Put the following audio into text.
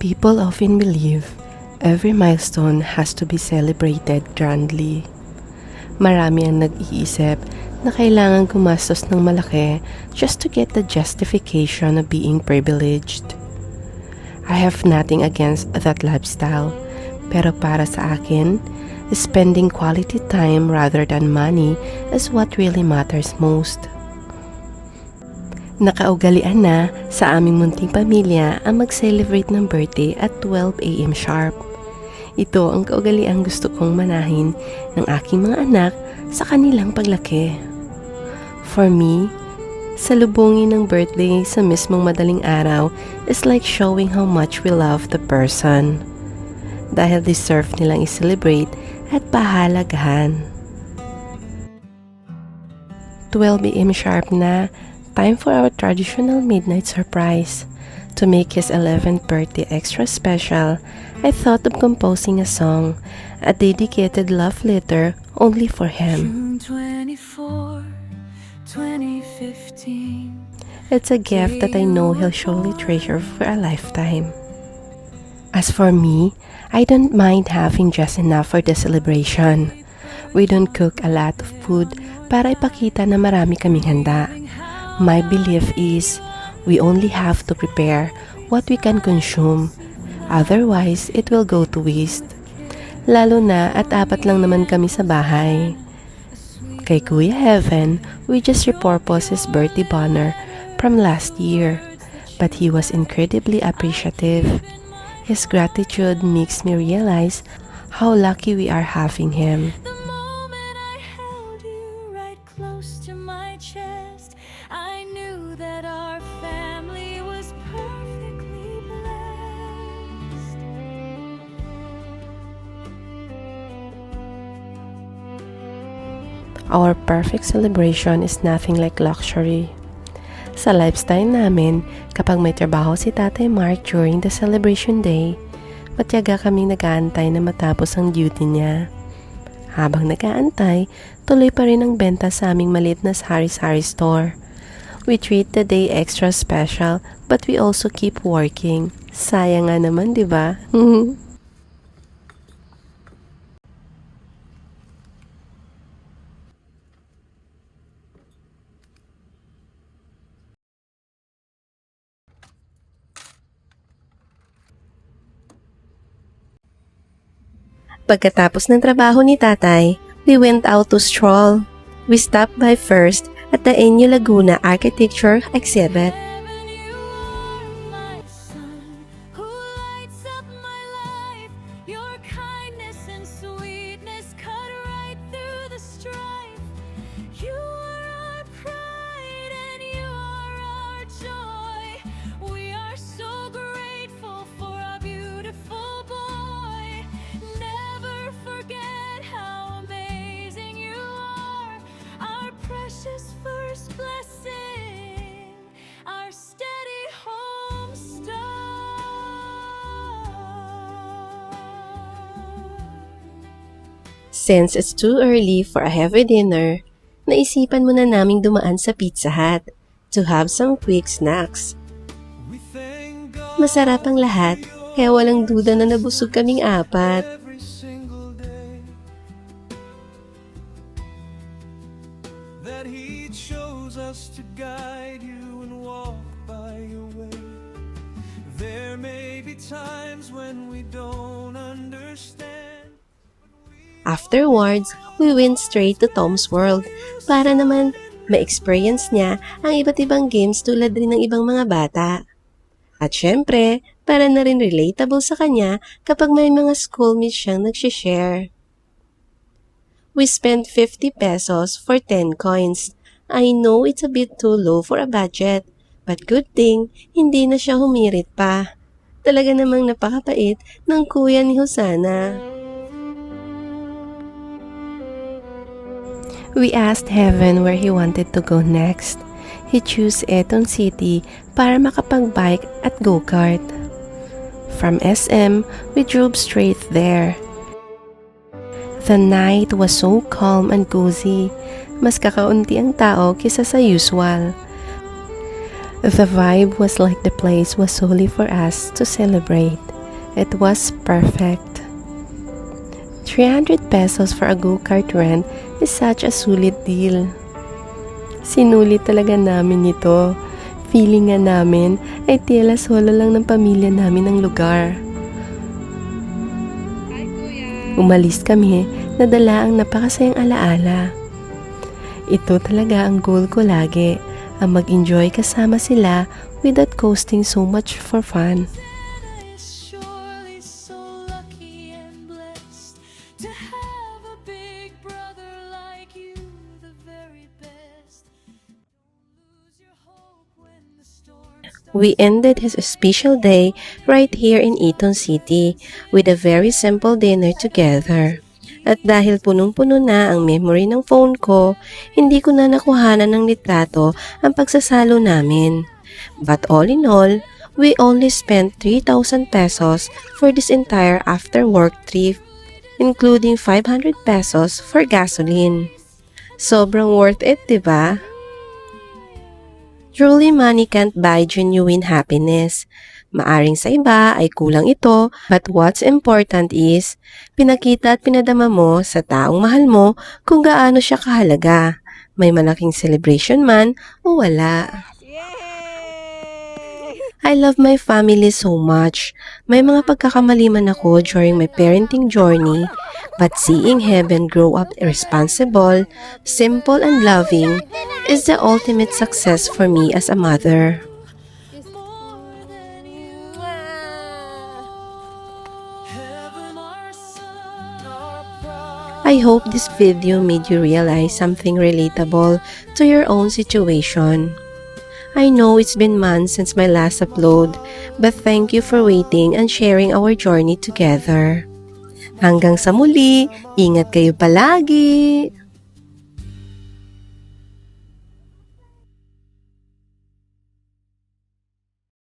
People often believe every milestone has to be celebrated grandly. Marami ang nag-iisip na kailangan gumastos ng malaki just to get the justification of being privileged. I have nothing against that lifestyle, pero para sa akin, spending quality time rather than money is what really matters most. Nakaugalian na sa aming munting pamilya ang mag-celebrate ng birthday at 12 a.m. sharp. Ito ang kaugaliang gusto kong manahin ng aking mga anak sa kanilang paglaki. For me, salubungin ng birthday sa mismong madaling araw is like showing how much we love the person. Dahil deserve nilang i-celebrate at pahalagahan. 12 a.m. sharp na, time for our traditional midnight surprise. To make his 11th birthday extra special, I thought of composing a song, a dedicated love letter only for him. June 24, 2015. It's a gift that I know he'll surely treasure for a lifetime. As for me, I don't mind having just enough for the celebration. We don't cook a lot of food para ipakita na marami kaming handa. My belief is, we only have to prepare what we can consume. Otherwise, it will go to waste. Lalo na at 4 lang naman kami sa bahay. Kay Kuya Heaven, we just repurposed his birthday banner from last year. But he was incredibly appreciative. His gratitude makes me realize how lucky we are having him. The moment I held you right close to my chest, I knew that our family was perfectly blessed. Our perfect celebration is nothing like luxury. Sa lifestyle namin, kapag may trabaho si Tatay Mark during the celebration day, matyaga kaming nag-aantay na matapos ang duty niya. Habang nag-aantay, tuloy pa rin ang benta sa aming maliit na sari-sari store. We treat the day extra special, but we also keep working. Sayang nga naman, di ba? Pagkatapos ng trabaho ni Tatay, we went out to stroll. We stopped by first at the Enyo Laguna Architecture Exhibit. Heaven, you are my sun, who lights up my life. Your kindness and sweetness cut right through the strife. You are our pride and you are our joy. We are so grateful for our beautiful boy. Never forget how amazing you are, our precious first blessing, our steady home star. Since it's too early for a heavy dinner, naisipan muna naming dumaan sa Pizza Hut to have some quick snacks. Masarap ang lahat, kaya walang duda na nabusog kaming 4. Every single day that he chose us to guide you and walk by your way. There may be times when we don't understand. Afterwards, we went straight to Tom's World para naman ma-experience niya ang iba't ibang games tulad rin ng ibang mga bata. At syempre, para na rin relatable sa kanya kapag may mga schoolmates siyang nagsishare. We spent 50 pesos for 10 coins. I know it's a bit too low for a budget, but good thing, hindi na siya humirit pa. Talaga namang napakapait ng kuya ni Hosanna. We asked Heaven where he wanted to go next. He chose Eton City para makapag-bike at go-kart. From SM, we drove straight there. The night was so calm and cozy. Mas kakaunti ang tao kisa sa usual. The vibe was like the place was solely for us to celebrate. It was perfect. 300 pesos for a go-kart rent is such a sulit deal. Sinulit talaga namin ito. Feeling nga namin ay tila solo lang ng pamilya namin ang lugar. Umalis kami, nadala ang napakasayang alaala. Ito talaga ang goal ko lagi, ang mag-enjoy kasama sila without costing so much for fun. Is surely so lucky and blessed to have a big brother like you, the very best. Don't lose your hope when the storm starts. We ended his special day right here in Eton City with a very simple dinner together. At dahil punong-puno na ang memory ng phone ko, hindi ko na nakuhanan ng litrato ang pagsasalo namin. But all in all, we only spent 3,000 pesos for this entire after-work trip, including 500 pesos for gasoline. Sobrang worth it, diba? Truly, money can't buy genuine happiness. Maaring sa iba ay kulang ito, but what's important is, pinakita at pinadama mo sa taong mahal mo kung gaano siya kahalaga. May malaking celebration man o wala. I love my family so much. May mga pagkakamali man ako during my parenting journey, but seeing Heaven grow up responsible, simple and loving is the ultimate success for me as a mother. Heaven, our son, our pride. I hope this video made you realize something relatable to your own situation. I know it's been months since my last upload, but thank you for waiting and sharing our journey together. Hanggang sa muli, ingat kayo palagi!